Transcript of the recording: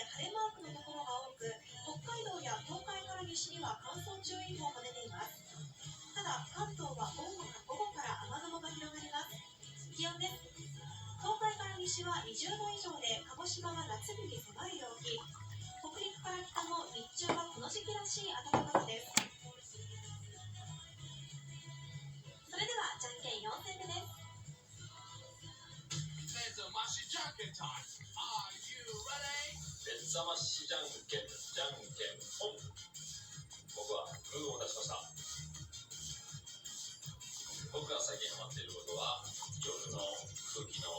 晴れマークのところが多く、北海道や東海から西には乾燥注意報も出ています。ただ、関東は午後から雨雲が広がります。気温です。東海から西は20度以上で、鹿児島は夏日に迫る陽気。北陸から北も日中はこの時期らしい暖かさです。それではじゃんけん4戦目です。目覚ましじゃんけんタイム。Are you ready? 目覚ましじゃんけんポン。僕はグーを出しました。僕が最近ハマっていることは夜の空気の